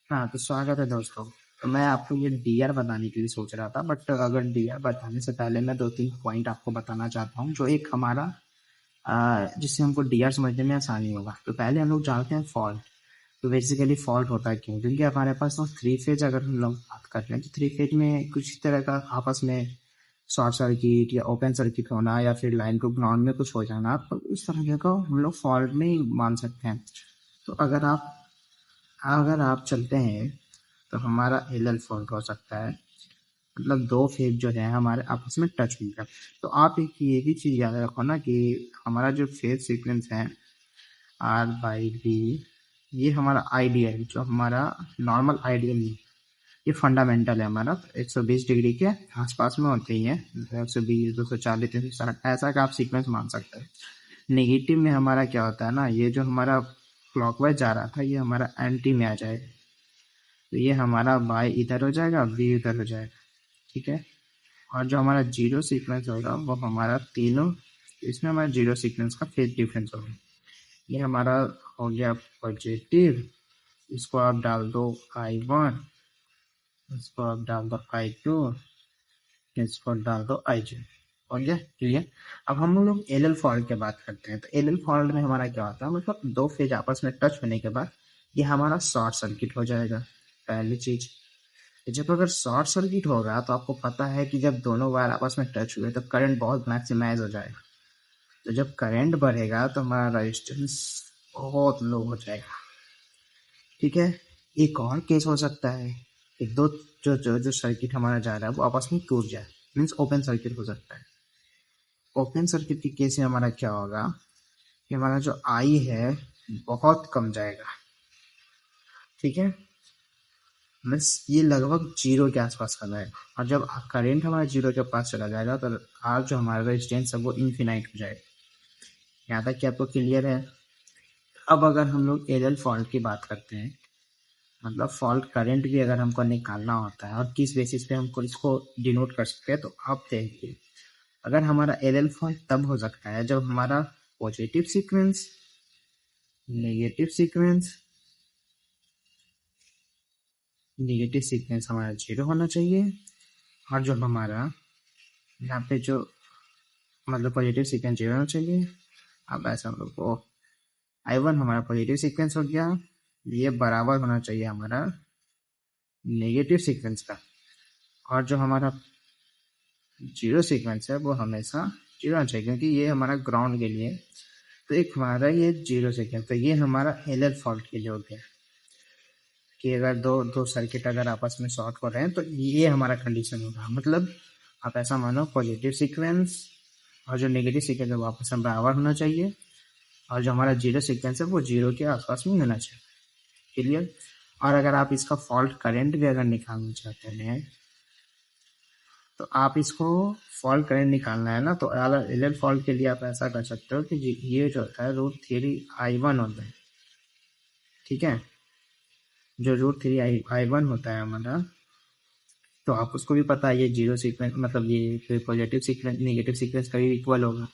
हाँ, तो स्वागत है दोस्तों। तो मैं आपको ये डीआर बताने के लिए सोच रहा था, बट अगर डीआर बताने से पहले मैं 2-3 पॉइंट आपको बताना चाहता हूँ, जो एक हमारा जिससे हमको डीआर समझने में आसानी होगा। तो पहले हम लोग जानते हैं फॉल्ट। तो बेसिकली फॉल्ट होता है क्यों? क्योंकि हमारे पास तो थ्री फेज अगर हम लोग बात कर रहे हैं, तो थ्री फेज में कुछ तरह का आपस में शॉर्ट सर्किट या ओपन सर्किट होना या फिर लाइन को ग्राउंड में कुछ हो जाना, तो इस तरह का हम लोग फॉल्ट में ही मान सकते हैं। तो अगर आप चलते हैं तो हमारा एल एल फॉल्ट हो सकता है। मतलब दो फेज जो है हमारे आपस में टच हुई है। तो आप एक ये भी चीज़ याद रखो ना कि हमारा जो फेज सीक्वेंस है आर बाई बी, ये हमारा आइडियल जो हमारा नॉर्मल आइडियल नहीं, ये फंडामेंटल है हमारा। 120 डिग्री के आसपास में होते ही है, 120 240 360 ऐसा का आप सीक्वेंस मान सकते हैं। नेगेटिव में हमारा क्या होता है ना, ये जो हमारा क्लॉकवाइज जा रहा था ये हमारा एंटी में आ जाएगा। तो ये हमारा बाई इधर हो जाएगा, बी इधर हो जाएगा। ठीक है। और जो हमारा जीरो सीक्वेंस होगा वो हमारा तीनों, इसमें हमारा जीरो सीक्वेंस का फेज डिफरेंस होगा। ये हमारा हो गया पॉजिटिव, इसको आप डाल दो I1, इसको आप डाल दो I2, इसको डाल दो IG। हो गया क्लियर। अब हम लोग एल एल फॉल्ट की बात करते हैं। तो एल एल फॉल्ट में हमारा क्या होता है, मतलब दो फेज आपस में टच होने के बाद ये हमारा शॉर्ट सर्किट हो जाएगा। पहली चीज, जब अगर शॉर्ट सर्किट होगा तो आपको पता है कि जब दोनों वायर आपस में टच हुए तो करंट बहुत मैक्सिमाइज हो जाएगा। तो जब करंट बढ़ेगा तो हमारा रेजिस्टेंस बहुत लो हो जाएगा। ठीक है। एक और केस हो सकता है, एक दो जो जो जो सर्किट हमारा जा रहा है वो आपस में टूट जाए, मीन्स ओपन सर्किट हो सकता है। ओपन सर्किट के केस में हमारा क्या होगा कि हमारा जो आई है बहुत कम जाएगा। ठीक है। मीन्स ये लगभग जीरो के आसपास का जाएगा। और जब करंट हमारा जीरो के पास चला जाएगा तो आर जो हमारा रेजिस्टेंस है वो इन्फिनाइट हो जाएगा। यहाँ तक कि आपको क्लियर है। अब अगर हम लोग एल एल फॉल्ट की बात करते हैं, मतलब फॉल्ट करंट भी अगर हमको निकालना होता है और किस बेसिस पे हमको इसको डिनोट कर सकते हैं, तो आप देखिए अगर हमारा एल एल फॉल्ट तब हो सकता है जब हमारा positive sequence, negative sequence, negative sequence हमारा जीरो होना चाहिए। और जो हमारा यहाँ पे जो मतलब पॉजिटिव सीक्वेंस जीरो होना चाहिए। अब ऐसा हम लोग को I1 हमारा पॉजिटिव सीक्वेंस हो गया, ये बराबर होना चाहिए हमारा नेगेटिव सीक्वेंस का। और जो हमारा जीरो सीक्वेंस है वो हमेशा जीरो होना चाहिए, क्योंकि ये हमारा ग्राउंड के लिए। तो एक हमारा ये जीरो सीक्वेंस, तो ये हमारा एल एल फॉल्ट के लिए हो गया कि अगर दो दो सर्किट अगर आपस में शॉर्ट हो रहे हैं तो ये हमारा कंडीशन होगा। मतलब आप ऐसा मानो पॉजिटिव सीक्वेंस और जो नेगेटिव सीक्वेंस है वो आपस में बराबर होना चाहिए, और जो हमारा जीरो सीक्वेंस है वो जीरो के आसपास में होना चाहिए। क्लियर। और अगर आप इसका फॉल्ट करंट भी अगर निकालना चाहते हैं, तो आप इसको फॉल्ट करंट निकालना है ना, तो एल एल फॉल्ट के लिए आप ऐसा कर सकते हो कि ये जो होता है √3 I1 होता है। ठीक है। जो √3 I1 होता है हमारा, तो आप उसको भी पता है ये जीरो सीक्वेंस, मतलब ये पॉजिटिव सीक्वेंस नेगेटिव सीक्वेंस का भी इक्वल होगा।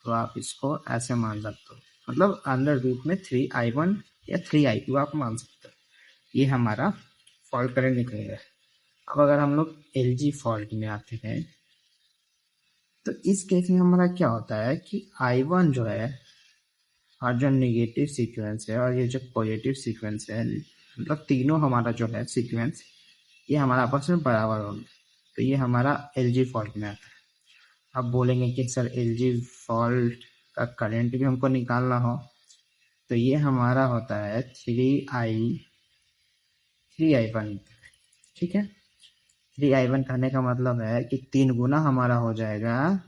तो आप इसको ऐसे मान सकते हो, मतलब अंडर रूट में 3I1 या 3I2 आप मान सकते हो। ये हमारा फॉल्ट करंट निकलेगा। अब अगर हम लोग एल जी फॉल्ट में आते हैं, तो इस केस में हमारा क्या होता है कि I1 जो है और जो नेगेटिव सीक्वेंस है और ये जो पॉजिटिव सीक्वेंस है, मतलब तीनों हमारा जो है सीक्वेंस, ये हमारा आपस में बराबर होगा। तो ये हमारा एल जी फॉल्ट में आता है। अब बोलेंगे कि सर एल जी फॉल्ट का करंट भी हमको निकालना हो, तो ये हमारा होता है 3I1। ठीक है। 3I1 कहने का मतलब है कि 3 गुना हमारा हो जाएगा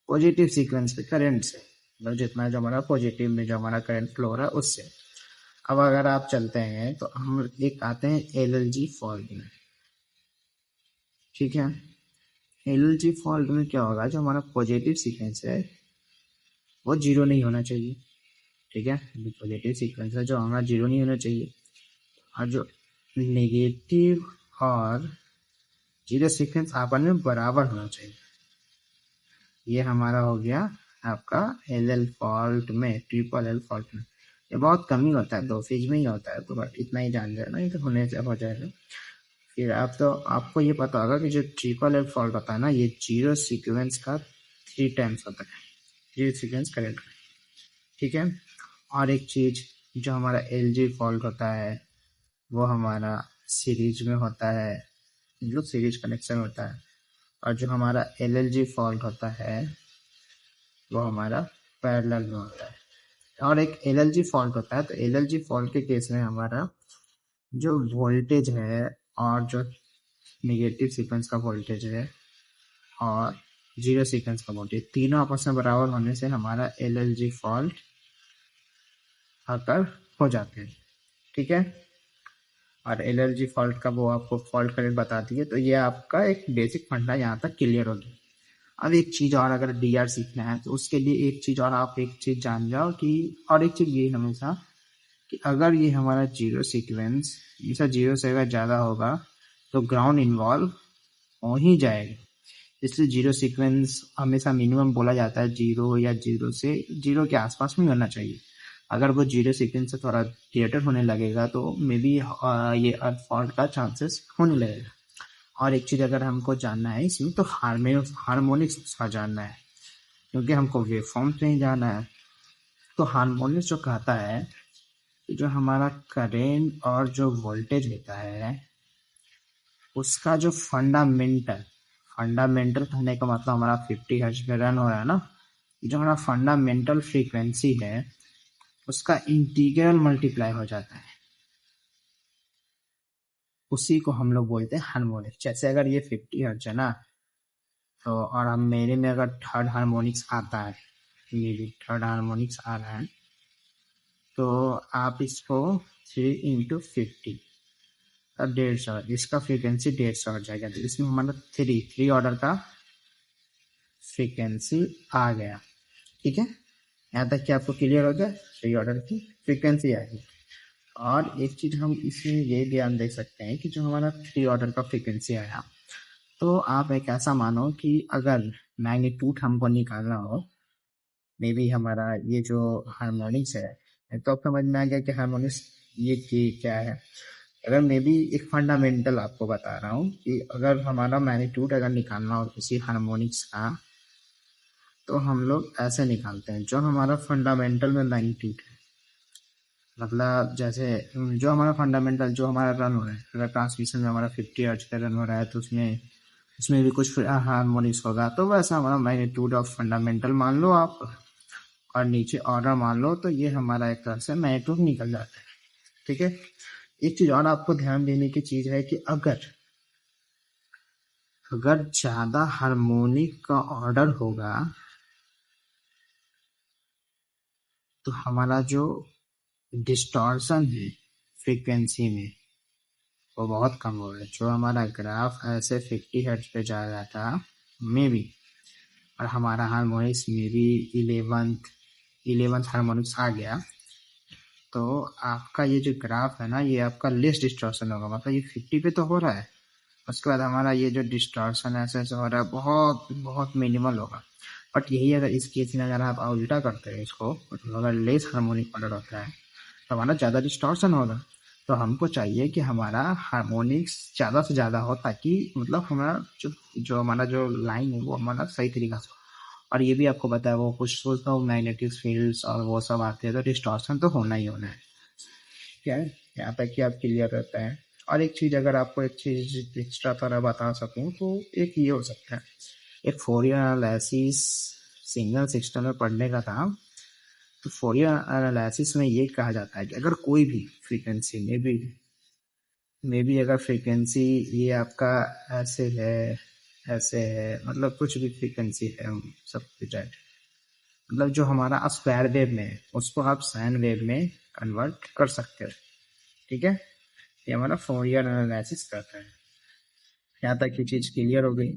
पॉजिटिव सीक्वेंस पे करंट से, मतलब जितना जो हमारा पॉजिटिव में जो हमारा करंट फ्लो हो रहा है उससे। अब अगर आप चलते हैं तो हम एक आते हैं एल एल जी फॉल्ट में। ठीक है। एल एल जी फॉल्ट में क्या होगा, जो हमारा पॉजिटिव सीक्वेंस है वो जीरो नहीं होना चाहिए। ठीक है। पॉजिटिव सीक्वेंस है जो हमारा जीरो नहीं होना चाहिए, और जो नेगेटिव और जीरो सीक्वेंस आपस में बराबर होना चाहिए। ये हमारा हो गया आपका एल एल फॉल्ट में, ट्रिपल एल फॉल्ट में। ये बहुत कम ही होता है, 2 फेज में ही होता है, तो बट इतना ही जान जाना, ये तो होने से हो जाएगा। फिर आपको ये पता होगा कि जो ट्रिपल एफ फॉल्ट होता है ना, ये 0 सीक्वेंस का 3 टाइम्स होता है, 0 सीक्वेंस करेक्ट, ठीक है। और एक चीज, जो हमारा एलजी फॉल्ट होता है वो हमारा सीरीज में होता है, जो सीरीज कनेक्शन होता है। और जो हमारा एलएलजी फॉल्ट होता है वो हमारा पैरेलल में होता है। और एक एलएलजी फॉल्ट होता है, तो एलएलजी फॉल्ट के केस में हमारा जो वोल्टेज है और जो नेगेटिव सीक्वेंस का वोल्टेज है और 0 सीक्वेंस का वोल्टेज, तीनों आपस में बराबर होने से हमारा एलएलजी फॉल्ट अकर हो जाते हैं, ठीक है। और एलएलजी फॉल्ट का वो आपको फॉल्ट करेक्ट बता दिए, तो ये आपका एक बेसिक फंडा यहाँ तक क्लियर हो गया। अब एक चीज और, अगर डीआर सीखना है तो उसके लिए एक चीज और, आप एक चीज जान जाओ कि, और एक चीज ये हमेशा कि अगर ये हमारा 0 सीक्वेंस हमेशा 0 से अगर ज्यादा होगा तो ग्राउंड इन्वॉल्व हो ही जाएगा, इसलिए 0 सीक्वेंस हमेशा मिनिमम बोला जाता है, 0 या 0 से 0 के आसपास में होना चाहिए। अगर वो 0 सीक्वेंस से थोड़ा थिएटर होने लगेगा तो मे बी ये अर्थ फॉल्ट का चांसेस होने लगेगा। और एक चीज अगर हमको जानना है इसमें, तो हार्मोनिक्स का जानना है, क्योंकि हमको वेवफॉर्म्स नहीं जानना है। तो हार्मोनिक्स जो कहता है कि जो हमारा करेंट और जो वोल्टेज होता है उसका जो फंडामेंटल कहने का मतलब हमारा 50 हर्ट्ज पे रन हो रहा है ना, जो हमारा फंडामेंटल फ्रीक्वेंसी है उसका इंटीग्रल मल्टीप्लाई हो जाता है, उसी को हम लोग बोलते हैं हार्मोनिक्स। जैसे अगर ये 50 हर्ट्ज है ना, तो और हम मेरे में अगर थर्ड हार्मोनिक्स आता है, ये भी थर्ड हार्मोनिक्स आ रहा है, तो आप इसको 3 इंटू 50 और 150, इसका फ्रीक्वेंसी 150 हो जाएगा। तो इसमें हमारा थ्री ऑर्डर का फ्रीक्वेंसी आ गया, ठीक है। यहाँ तक कि आपको क्लियर हो गया, 3 ऑर्डर की फ्रीक्वेंसी आ गई। और एक चीज हम इसमें ये ध्यान दे सकते हैं कि जो हमारा 3 ऑर्डर का फ्रीक्वेंसी आया, तो आप एक ऐसा मानो कि अगर मैग्नीट्यूड हमको निकालना हो, मे बी हमारा ये जो हार्मोनिक्स है, तो अब समझ में आ गया कि हार्मोनिक्स ये क्या है। अगर मे बी एक फंडामेंटल आपको बता रहा हूँ कि अगर हमारा मैग्नीट्यूड अगर निकालना हो किसी हार्मोनिक्स का, तो हम लोग ऐसे निकालते हैं, जो हमारा फंडामेंटल में मैग्नीट्यूड है, मतलब जैसे जो हमारा फंडामेंटल जो हमारा रन हो रहा है, अगर ट्रांसमिशन में हमारा 50 हर्ट्ज का रन हो रहा है तो उसमें भी कुछ हार्मोनिक्स होगा, तो वैसा हमारा मैग्नीट्यूड ऑफ फंडामेंटल मान लो आप, और नीचे ऑर्डर मान लो, तो ये हमारा एक तरह से मैग्नीट्यूड निकल जाता है, ठीक है। एक चीज और आपको ध्यान देने की चीज है कि अगर ज्यादा हार्मोनिक का ऑर्डर होगा तो हमारा जो डिस्टॉर्शन है फ्रीक्वेंसी में वो बहुत कम हो रहा है। जो हमारा ग्राफ ऐसे 50 हर्ट्ज पे जा रहा था मे बी, और हमारा हार्मोनिक्स में भी 11th हार्मोनिक्स आ गया, तो आपका ये जो ग्राफ है ना, ये आपका लेस डिस्टॉर्शन होगा, मतलब ये 50 पे तो हो रहा है, उसके बाद हमारा ये जो डिस्टॉर्शन ऐसे हो रहा है बहुत बहुत मिनिमल होगा। बट यही अगर इस केस में अगर आप उल्टा करते हैं इसको, मतलब अगर लेस हार्मोनिक ऑर्डर होता है तो हमारा ज़्यादा डिस्टॉर्शन होगा। तो हमको चाहिए कि हमारा हार्मोनिक्स ज़्यादा से ज़्यादा हो, ताकि मतलब हमारा जो हमारा जो लाइन है वो हमारा सही तरीका से हो। और ये भी आपको पता है, वो कुछ सोचता हूँ मैग्नेटिक फील्ड्स और वो सब आते हैं, तो डिस्टॉर्शन तो होना ही होना है, क्या है, यहाँ तक कि आप क्लियर रहता है। और एक चीज़, अगर आपको एक चीज़ एक्स्ट्रा तरह बता सकूँ तो एक ये हो सकता है, एक फोरियर एनालिसिस सिग्नल सिस्टम में पढ़ने का था। तो फोरियर एनालिसिस में ये कहा जाता है कि अगर कोई भी फ्रीक्वेंसी में भी अगर फ्रीक्वेंसी ये आपका ऐसे है मतलब कुछ भी फ्रीक्वेंसी है, सब कुछ है, मतलब जो हमारा स्क्वायर वेव में है उसको आप साइन वेव में कन्वर्ट कर सकते हो, ठीक है। ये हमारा फोरियर एनालिसिस करता है। यहाँ तक ये चीज़ क्लियर हो गई।